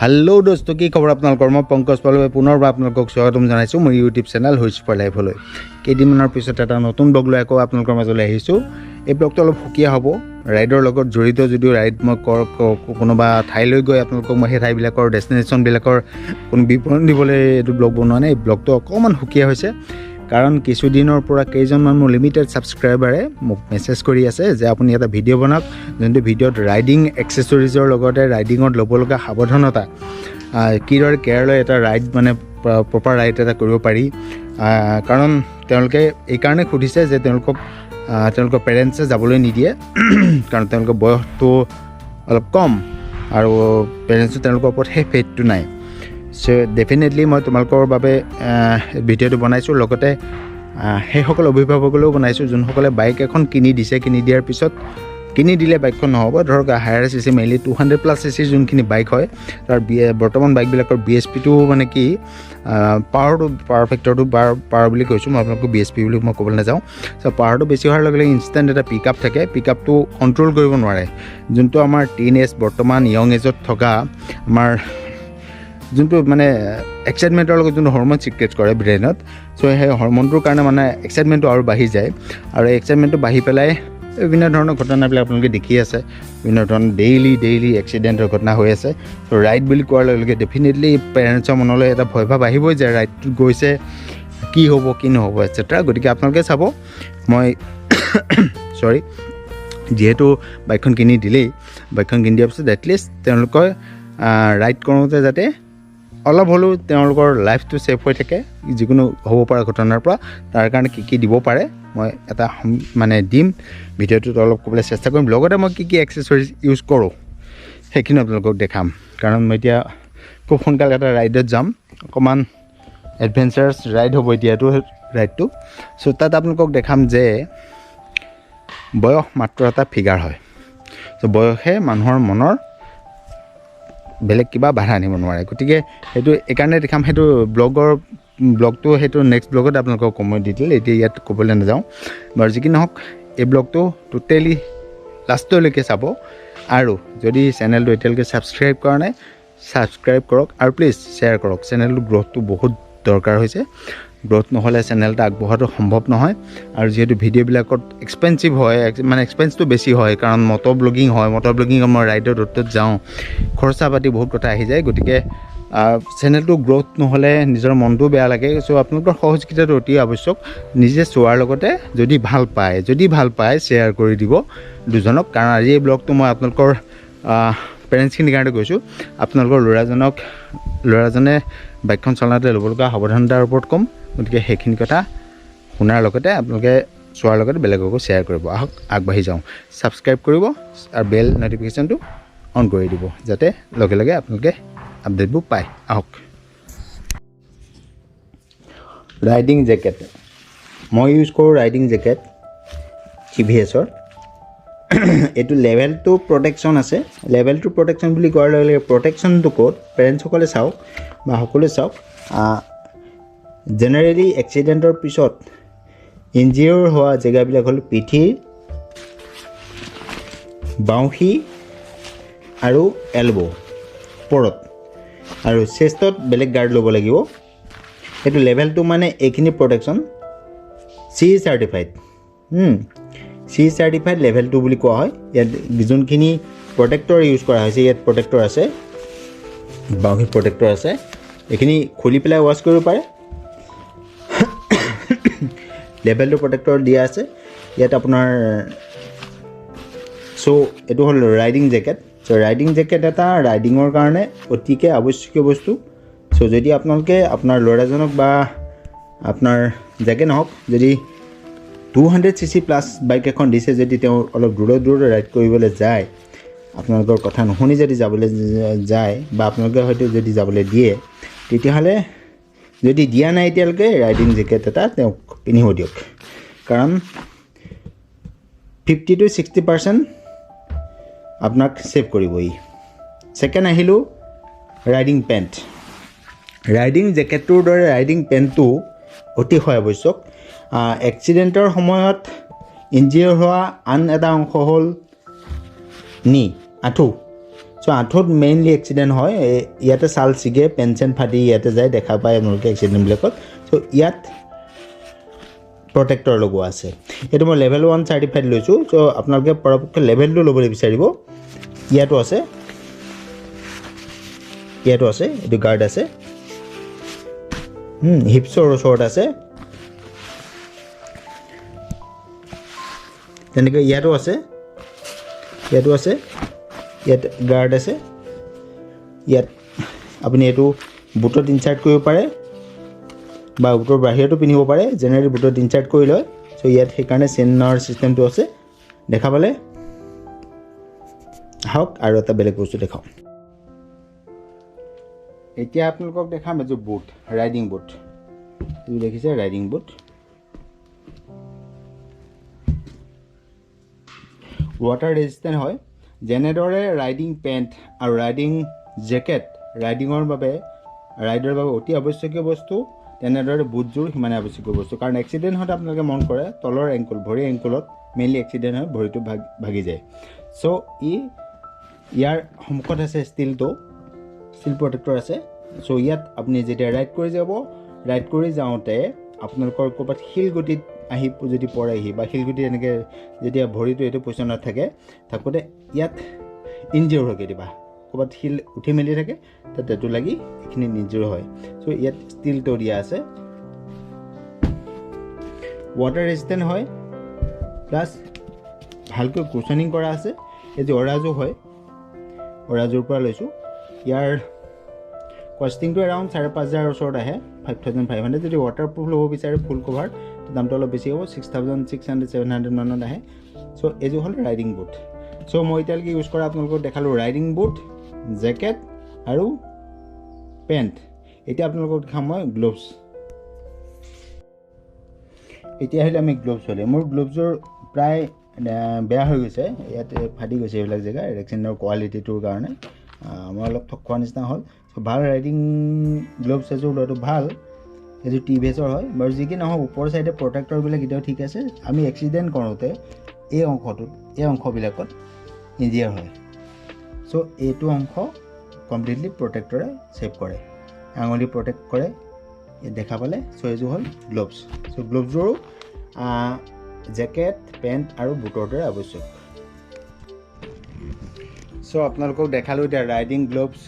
hello दोस्तों की खबर আপোনালোকৰ মই পংকজ পালুৱে পুনৰবাৰ আপোনালোকক স্বাগতম জনাইছোঁ মোৰ ইউটিউব চেনেল হুইচ ফৰ লাইফলৈ কেইদিনমানৰ পিছত এটা নতুন ব্লগ লৈ আকৌ আপোনালোকৰ মাজলৈ আহিছোঁ এই ব্লগটো অলপ সুকীয়া হ'ব ৰাইডৰ লগত জড়িত যদিও ৰাইড মই কোনোবা ঠাইলৈ গৈ আপোনালোকক মই সেই ঠাইবিলাকৰ ডেষ্টিনেশ্যনবিলাকৰ কোনো বিৱৰণ দিবলৈ এইটো ব্লগ বনোৱা নাই এই ব্লগটো অকণমান সুকীয়া হৈছে কাৰণ কিছুদিনৰ পৰা কেইজনমান মোৰ লিমিটেড ছাবস্ক্ৰাইবাৰে মোক মেছেজ কৰি আছে যে আপুনি এটা ভিডিঅ' বনাওক যোনটো ভিডিঅ'ত ৰাইডিং এক্সেছৰিজৰ লগতে ৰাইডিঙত ল'ব লগা সাৱধানতা কিদৰে কেয়াৰ লৈ এটা ৰাইড মানে প্ৰপাৰ ৰাইড এটা কৰিব পাৰি কাৰণ তেওঁলোকে এইকাৰণে সুধিছে যে তেওঁলোকৰ পেৰেণ্টছে যাবলৈ নিদিয়ে কাৰণ তেওঁলোকৰ বয়সটো অলপ কম আৰু পেৰেণ্টছো তেওঁলোকৰ ওপৰত সেই ফেইথটো নাই সো ডেফিনেটলি মই তোমালোকৰ বাবে ভিডিঅ'টো বনাইছোঁ লগতে সেইসকল অভিভাৱকলৈও বনাইছোঁ যোনসকলে বাইক এখন কিনি দিয়াৰ পিছত কিনি দিলে বাইকখন নহ'ব ধৰক higher C C mainly 200+ cc যোনখিনি বাইক হয় তাৰ বৰ্তমান বাইকবিলাকৰ BSPটো মানে কি পাৱাৰ ফেক্টৰটো পাৱাৰ বুলি কৈছোঁ মই আপোনালোকক BSP বুলি মই ক'বলৈ নাযাওঁ চ' পাৱাৰটো বেছি হোৱাৰ লগে লগে ইনষ্টেণ্ট এটা পিকআপ থাকে পিকআপটো কণ্ট্ৰল কৰিব নোৱাৰে যোনটো আমাৰ বৰ্তমান য়ং এজত থকা আমাৰ যোনটো মানে এক্সাইটমেণ্টৰ লগত যোনটো হৰম'ন চিক্ৰেট কৰে ব্ৰেইনত চ' সেই হৰম'নটোৰ কাৰণে মানে এক্সাইটমেণ্টটো আৰু বাঢ়ি যায় আৰু এক্সাইটমেণ্টটো বাঢ়ি পেলাই বিভিন্ন ধৰণৰ ঘটনাবিলাক আপোনালোকে দেখি আছে বিভিন্ন ধৰণৰ ডেইলি এক্সিডেণ্টৰ ঘটনা হৈ আছে ত' ৰাইড বুলি কোৱাৰ লগে লগে ডেফিনেটলি পেৰেণ্টছৰ মনলৈ এটা ভয় ভাৱ আহিবই যে ৰাইডটোত গৈছে কি হ'ব কি নহ'ব এটচেট্ৰা গতিকে আপোনালোকে চাব মই যিহেতু বাইকখন কিনি দিয়াৰ পিছত এটলিষ্ট তেওঁলোকৰ ৰাইড কৰোঁতে যাতে অলপ হ'লেও তেওঁলোকৰ লাইফটো ছেফ হৈ থাকে যিকোনো হ'ব পৰা ঘটনাৰ পৰা তাৰ কাৰণে কি দিব পাৰে মই এটা মানে দিম ভিডিঅ'টোত অলপ ক'বলৈ চেষ্টা কৰিম লগতে মই কি এক্সেছৰিজ ইউজ কৰোঁ সেইখিনি আপোনালোকক দেখাম কাৰণ মই এতিয়া খুব সোনকালে এটা ৰাইডত যাম অকণমান এডভেঞ্চাৰাছ ৰাইড হ'ব এতিয়াতো ৰাইডটো চ' তাত আপোনালোকক দেখাম যে বয়স মাত্ৰ এটা ফিগাৰ হয় চ' বয়সে মানুহৰ মনৰ বেলেগ কিবা বাধা আনিব নোৱাৰে গতিকে সেইটো এইকাৰণে দেখাম সেইটো ব্লগটো সেইটো নেক্সট ব্লগত আপোনালোকক সময় দি দিলে এতিয়া ইয়াত ক'বলৈ নাযাওঁ বাৰু যি কি নহওক এই ব্লগটো টোটেলি লাষ্টলৈকে চাব আৰু যদি চেনেলটো এতিয়ালৈকে ছাবস্ক্ৰাইব কৰা নাই ছাবস্ক্ৰাইব কৰক আৰু প্লিজ শ্বেয়াৰ কৰক চেনেলটো গ্ৰ'থটো বহুত দৰকাৰ হৈছে গ্ৰ'থ নহ'লে চেনেল এটা আগবঢ়োৱাটো সম্ভৱ নহয় আৰু যিহেতু ভিডিঅ'বিলাকত এক্সপেঞ্চিভ হয় মানে এক্সপেঞ্চটো বেছি হয় কাৰণ মটৰ ব্লগিঙত মই ৰাইডত ৰ'দত যাওঁ খৰচা পাতি বহুত কথা আহি যায় গতিকে চেনেলটো গ্ৰ'থ নহ'লে নিজৰ মনটোও বেয়া লাগে চ' আপোনালোকৰ সহযোগিতাটো অতি আৱশ্যক নিজে চোৱাৰ লগতে যদি ভাল পায় শ্বেয়াৰ কৰি দিব দুজনক কাৰণ আজি এই ব্লগটো মই আপোনালোকৰ পেৰেণ্টছখিনিৰ কাৰণে কৈছোঁ আপোনালোকৰ ল'ৰাজনে বাইকখন চলাওঁতে ল'ব লগা সাৱধানতাৰ ওপৰত ক'ম গতিকে সেইখিনি কথা শুনাৰ লগতে আপোনালোকে চোৱাৰ লগতে বেলেগকো শ্বেয়াৰ কৰিব আহক আগবাঢ়ি যাওঁ ছাবস্ক্ৰাইব কৰিব আৰু বেল ন'টিফিকেশ্যনটো অন কৰি দিব যাতে লগে লগে আপোনালোকে আপডেটবোৰ পায় আহক ৰাইডিং জেকেট মই ইউজ কৰোঁ ৰাইডিং জেকেট TVSৰ এইটো লেভেল 2 প্ৰটেকশ্যন আছে লেভেল 2 প্ৰটেকশ্যন বুলি কোৱাৰ লগে লগে প্ৰটেকশ্যনটো ক'ত পেৰেণ্টছসকলে চাওক বা সকলোৱে চাওক জেনেৰেলি এক্সিডেণ্টৰ পিছত ইনজিঅ'ৰ হোৱা জেগাবিলাক হ'ল পিঠিৰ বাউসী আৰু এলব' ওপৰত আৰু চেষ্টত বেলেগ গাৰ্ড ল'ব লাগিব সেইটো লেভেল 2 মানে এইখিনি প্ৰটেকশ্যন CE চাৰ্টিফাইড লেভেল 2 বুলি কোৱা হয় ইয়াত যোনখিনি প্ৰটেক্টৰ ইউজ কৰা হৈছে ইয়াত প্ৰটেক্টৰ আছে বাউসী প্ৰটেক্টৰ আছে এইখিনি খুলি পেলাই ৱাছ কৰিব পাৰে লেভেল 2 প্ৰটেক্টৰ দিয়া আছে ইয়াত আপোনাৰ চ' এইটো হ'ল ৰাইডিং জেকেট চ' ৰাইডিং জেকেট এটা ৰাইডিঙৰ কাৰণে অতিকৈ আৱশ্যকীয় বস্তু চ' যদি আপোনালোকে আপোনাৰ ল'ৰাজনক বা আপোনাৰ যাকে নহওক যদি 200cc প্লাছ বাইক এখন দিছে যদি তেওঁ অলপ দূৰত ৰাইড কৰিবলৈ যায় আপোনালোকৰ কথা নুশুনি যদি যাবলৈ যায় বা আপোনালোকে হয়তো যদি যাবলৈ দিয়ে তেতিয়াহ'লে যদি দিয়া নাই এতিয়ালৈকে ৰাইডিং জেকেট এটা তেওঁক পিন্ধিব দিয়ক কাৰণ 50 to 60% আপোনাক ছেভ কৰিব ই ছেকেণ্ড আহিলোঁ ৰাইডিং পেণ্ট ৰাইডিং জেকেটটোৰ দৰে ৰাইডিং পেণ্টটো অতিশয় আৱশ্যক এক্সিডেণ্টৰ সময়ত ইনজিঅ'ৰ হোৱা আন এটা অংশ হ'ল নি আঁঠু সো আঁঠুত মেইনলি এক্সিডেণ্ট হয় ইয়াতে ছাল ছিগে পেঞ্চন ফাটি ইয়াতে যায় দেখা পায় আপোনালোকে এক্সিডেণ্টবিলাকত সো ইয়াত প্ৰটেক্টৰ লগোৱা আছে এইটো মই লেভেল 1 চাৰ্টিফাইড লৈছোঁ সো আপোনালোকে পৰাপক্ষে লেভেল 2 ল'বলৈ বিচাৰিব ইয়াতো আছে এইটো গাৰ্ড আছে হিপছৰ ওচৰত আছে তেনেকৈ ইয়াতো আছে ইয়াত গাৰ্ড আছে ইয়াত আপুনি এইটো বুটত ইনচাৰ্ট কৰিব পাৰে বা বুটৰ বাহিৰতো পিন্ধিব পাৰে জেনেৰেলি বুটত ইনচাৰ্ট কৰি লয় সো ইয়াত সেইকাৰণে চেইনৰ চিষ্টেমটো আছে দেখা পালে আহক আৰু এটা বেলেগ বস্তু দেখাওঁ এতিয়া আপোনালোকক দেখাম এযোৰ বুট ৰাইডিং বুট এইটো দেখিছে ৰাইডিং বুট ৱাটাৰ ৰেজিষ্টেণ্ট হয় যেনেদৰে ৰাইডিং পেণ্ট আৰু ৰাইডিং জেকেট ৰাইডিঙৰ বাবে ৰাইডৰ বাবে অতি আৱশ্যকীয় বস্তু তেনেদৰে বুটযোৰ সিমানে আৱশ্যকীয় বস্তু কাৰণ এক্সিডেণ্ট হওঁতে আপোনালোকে মন কৰে তলৰ এংকল ভৰি এংকলত মেইনলি এক্সিডেণ্ট হয় ভৰিটো ভাগি যায় চ' ইয়াৰ সন্মুখত আছে ষ্টিল প্ৰটেক্টৰ আছে চ' ইয়াত আপুনি যেতিয়া ৰাইড কৰি যাওঁতে আপোনালোকৰ ক'ৰবাত শিলগুটিত আহি যদি পৰেহি বা শিলগুটি এনেকৈ যেতিয়া ভৰিটো এইটো পজিশ্যনত থাকোঁতে ইয়াত ইনজিয়ৰ হয় কেতিয়াবা ক'ৰবাত শিল উঠি মেলি থাকে তাত টেটু লাগি এইখিনি ইনজিয়ৰ হয় চ' ইয়াত ষ্টিলটো দিয়া আছে ৱাটাৰ ৰেজিষ্টেণ্ট হয় প্লাছ ভালকৈ কুচনিং কৰা আছে এই যে অৰাজু হয় অৰাজুৰ পৰা লৈছোঁ ইয়াৰ কষ্টিংটো এৰাউণ্ড 5,500 ওচৰত আহে 5,500 যদি ৱাটাৰপ্ৰুফ ল'ব বিচাৰে ফুল কভাৰ দামটো অলপ বেছি হ'ব 6,600-700 মানত আহে চ' এইযোৰ হ'ল ৰাইডিং বুট চ' মই এতিয়ালৈকে ইউজ কৰা আপোনালোকক দেখালোঁ ৰাইডিং বুট জেকেট আৰু পেণ্ট এতিয়া আপোনালোকক দেখাম মই গ্ল'ভছ এতিয়া আহিলে আমি গ্ল'ভছ হ'লে মোৰ গ্ল'ভছৰ প্ৰায় বেয়া হৈ গৈছে ইয়াতে ফাটি গৈছে এইবিলাক জেগা ৰেক্সিনৰ কোৱালিটিটোৰ কাৰণে মই অলপ ঠগ খোৱা নিচিনা হ'ল ভাল ৰাইডিং গ্ল'ভছ এযোৰ লোৱাটো ভাল এইযোৰ টিভিএছৰ হয় বাৰু যি কি নহওক ওপৰ চাইডে প্ৰটেক্টৰবিলাক এতিয়াও ঠিক আছে আমি এক্সিডেণ্ট কৰোঁতে এই অংশবিলাকত ইনজিয়াৰ হয় চ' এইটো অংশ কমপ্লিটলি প্ৰটেক্টৰে ছেভ কৰে আঙুলি প্ৰটেক্ট কৰে ইয়াত দেখা পালে চ' এইযোৰ হ'ল গ্ল'ভছ চ' গ্ল'ভছযোৰো জেকেট পেণ্ট আৰু বুটৰ দৰে আৱশ্যক চ' আপোনালোকক দেখালোঁ এতিয়া riding gloves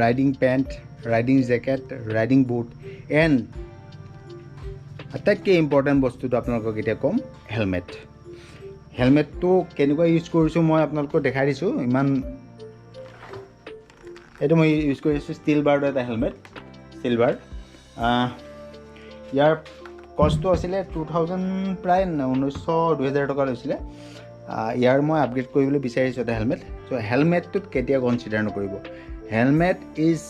riding pant riding jacket riding boot and আটাইতকৈ ইম্পৰ্টেণ্ট বস্তুটো আপোনালোকক এতিয়া ক'ম হেলমেটটো কেনেকুৱা ইউজ কৰিছোঁ মই আপোনালোকক দেখাই দিছোঁ এইটো মই ইউজ কৰিছোঁ ষ্টিল বাৰ্ডৰ এটা হেলমেট চিলভাৰ ইয়াৰ কষ্টটো আছিলে 2,000 প্ৰায় 2,000 টকা লৈছিলে ইয়াৰ মই আপগ্ৰেড কৰিবলৈ বিচাৰিছোঁ এটা হেলমেট চ' হেলমেটটোত কেতিয়াও কনচিডাৰ নকৰিব helmet is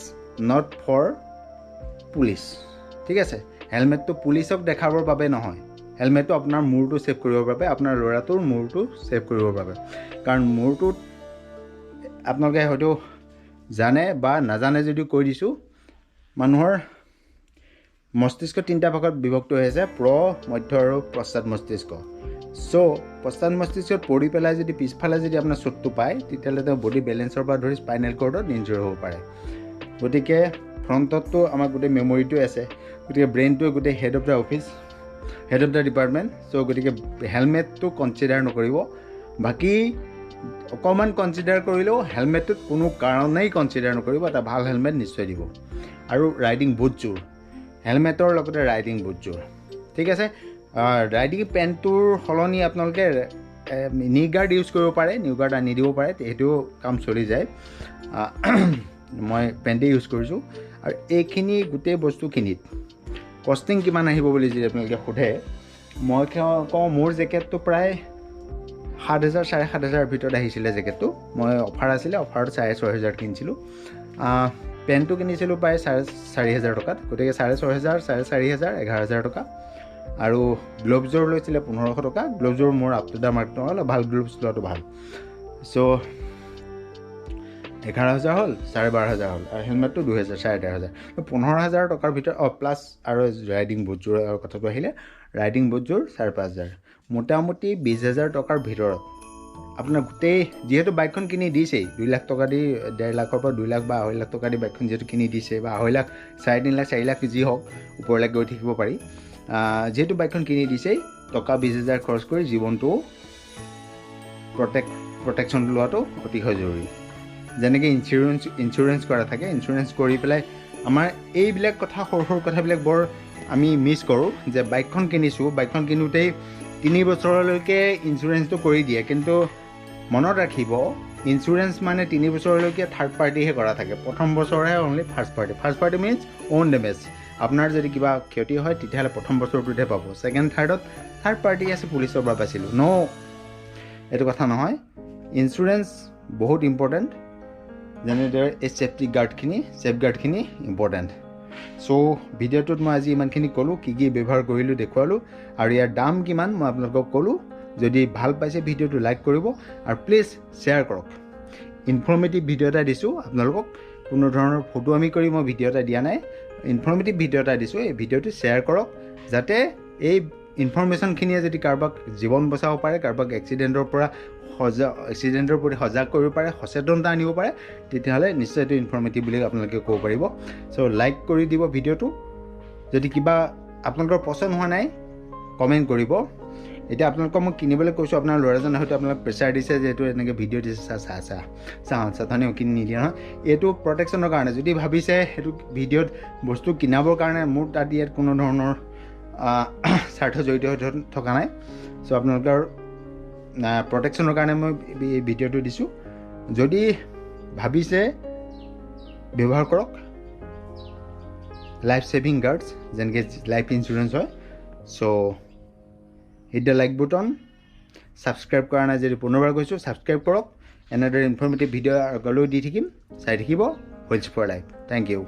not for police ঠিক আছে হেলমেটটো পুলিচক দেখাবৰ বাবে নহয় হেলমেটটো আপোনাৰ মূৰটো ছেভ কৰিবৰ বাবে আপোনাৰ ল'ৰাটোৰ মূৰটো ছেভ কৰিবৰ বাবে কাৰণ মূৰটোত আপোনালোকে হয়তো জানে বা নাজানে যদিও কৈ দিছোঁ মানুহৰ মস্তিষ্ক 3টা ভাগত বিভক্ত হৈ আছে মধ্য আৰু পশ্চাৎ মস্তিষ্ক চ' পশ্চাৎ মস্তিষ্কত পৰি পেলাই যদি পিছফালে যদি আপোনাৰ চোটটো পায় তেতিয়াহ'লে তেওঁ বডি বেলেঞ্চৰ পৰা ধৰি স্পাইনেল কৰ্ডত ইনজিয়ৰ হ'ব পাৰে গতিকে ফ্ৰণ্টততো আমাৰ গোটেই মেমৰিটোৱে আছে গতিকে ব্ৰেইনটোৱে গোটেই হেড অফ দ্য ডিপাৰ্টমেণ্ট চ' গতিকে হেলমেটটো কনচিডাৰ নকৰিব বাকী অকণমান কনচিডাৰ কৰিলেও হেলমেটটোত কোনো কাৰণেই কনচিডাৰ নকৰিব এটা ভাল হেলমেট নিশ্চয় দিব আৰু ৰাইডিং বুটযোৰ হেলমেটৰ লগতে ৰাইডিং বুটযোৰ ঠিক আছে ৰাইডিং পেণ্টটোৰ সলনি আপোনালোকে নি গাৰ্ড ইউজ কৰিব পাৰে নিউ গাৰ্ড আনি দিব পাৰে সেইটোও কাম চলি যায় মই পেণ্টেই ইউজ কৰিছোঁ আৰু এইখিনি গোটেই বস্তুখিনিত কষ্টিং কিমান আহিব বুলি যদি আপোনালোকে সোধে মই কওঁ মোৰ জেকেটটো প্ৰায় 7,000-7,500 ভিতৰত আহিছিলে জেকেটটো মই অফাৰ আছিলে অফাৰত 6,500 কিনিছিলোঁ পেণ্টটো কিনিছিলোঁ প্ৰায় 4,500 টকাত গতিকে 6,500 4,500 11,000 টকা আৰু গ্ল'ভছযোৰ লৈছিলে 1,500 টকা গ্ল'ভছযোৰ মোৰ আপ টু দ্য মাৰ্ক নহ'ল ভাল গ্ল'ভছ লোৱাটো ভাল চ' 11,000 হ'ল 12,500 হ'ল আৰু হেলমেটটো 2,000 13,500 15,000 টকাৰ ভিতৰত প্লাছ আৰু ৰাইডিং বুটযোৰৰ কথাটো আহিলে ৰাইডিং বুটযোৰ 5,500 মোটামুটি 20,000 টকাৰ ভিতৰত আপোনাৰ গোটেই যেহেতু বাইকখন কিনি দিছেই 2 লাখ টকা দি 1.5 লাখৰ পৰা 2 লাখ বা 2.5 লাখ টকা দি বাইকখন যেহেতু কিনি দিছে বা 2.5 লাখ 3.5 লাখ 4 লাখ যি হওক ওপৰলৈ গৈ থাকিব পাৰি যেহেতু বাইকখন কিনি দিছেই টকা 20,000 খৰচ কৰি জীৱনটো প্ৰটেকশ্যন লোৱাটো অতিশয় জৰুৰী যেনেকৈ ইঞ্চুৰেঞ্চ কৰা থাকে ইঞ্চুৰেঞ্চ কৰি পেলাই আমাৰ এইবিলাক কথা সৰু সৰু কথাবিলাক বৰ আমি মিছ কৰোঁ যে বাইকখন কিনিছোঁ বাইকখন কিনোতেই 3 বছৰলৈকে ইঞ্চুৰেঞ্চটো কৰি দিয়ে কিন্তু মনত ৰাখিব ইঞ্চুৰেঞ্চ মানে 3 বছৰলৈকে থাৰ্ড পাৰ্টিহে কৰা থাকে প্ৰথম বছৰহে only first party means own damage আপোনাৰ যদি কিবা ক্ষতি হয় তেতিয়াহ'লে প্ৰথম বছৰটোতহে পাব ছেকেণ্ড থাৰ্ডত থাৰ্ড পাৰ্টি আছে পুলিচৰ পৰা পাইছিলোঁ এইটো কথা নহয় ইঞ্চুৰেঞ্চ বহুত ইম্পৰ্টেণ্ট যেনেদৰে এই ছেফ গাৰ্ডখিনি ইম্পৰ্টেণ্ট চ' ভিডিঅ'টোত মই আজি ইমানখিনি ক'লোঁ কি ব্যৱহাৰ কৰিলোঁ দেখুৱালোঁ আৰু ইয়াৰ দাম কিমান মই আপোনালোকক ক'লোঁ যদি ভাল পাইছে ভিডিঅ'টো লাইক কৰিব আৰু প্লিজ শ্বেয়াৰ কৰক ইনফৰ্মেটিভ ভিডিঅ' এটা দিছোঁ আপোনালোকক কোনো ধৰণৰ ফটো আমি কৰি মই ভিডিঅ' এটা দিয়া নাই ইনফৰ্মেটিভ ভিডিঅ' এটা দিছোঁ এই ভিডিঅ'টো শ্বেয়াৰ কৰক যাতে এই ইনফৰ্মেশ্যনখিনিয়ে যদি কাৰোবাক জীৱন বচাব পাৰে কাৰোবাক এক্সিডেণ্টৰ প্ৰতি সজাগ কৰিব পাৰে সচেতনতা আনিব পাৰে তেতিয়াহ'লে নিশ্চয় এইটো ইনফৰ্মেটিভ বুলি আপোনালোকে ক'ব পাৰিব চ' লাইক কৰি দিব ভিডিঅ'টো যদি কিবা আপোনালোকৰ পচন্দ হোৱা নাই কমেণ্ট কৰিব এতিয়া আপোনালোকক মই কিনিবলৈ কৈছোঁ আপোনাৰ ল'ৰাজনে হয়তো আপোনাক প্ৰেছাৰ দিছে যে এইটো এনেকৈ ভিডিঅ' দিছে চাহনে কিনি নিদিয়ে নহয় এইটো প্ৰটেকশ্যনৰ কাৰণে যদি ভাবিছে সেইটো ভিডিঅ'ত বস্তু কিনাবৰ কাৰণে মোৰ তাত ইয়াত কোনো ধৰণৰ স্বাৰ্থ জড়িত হৈ থকা নাই চ' আপোনালোকৰ প্ৰটেকশ্যনৰ কাৰণে মই এই ভিডিঅ'টো দিছোঁ যদি ভাবিছে ব্যৱহাৰ কৰক লাইফ ছেভিং গাৰ্ডছ যেনেকৈ লাইফ ইঞ্চুৰেঞ্চ হয় চ' হিট দ্য লাইক বুটন ছাবস্ক্ৰাইব কৰা নাই যদি পুনৰবাৰ কৈছোঁ ছাবস্ক্ৰাইব কৰক এনেদৰে ইনফৰ্মেটিভ ভিডিঅ' আগলৈও দি থাকিম চাই থাকিব wheels for life thank U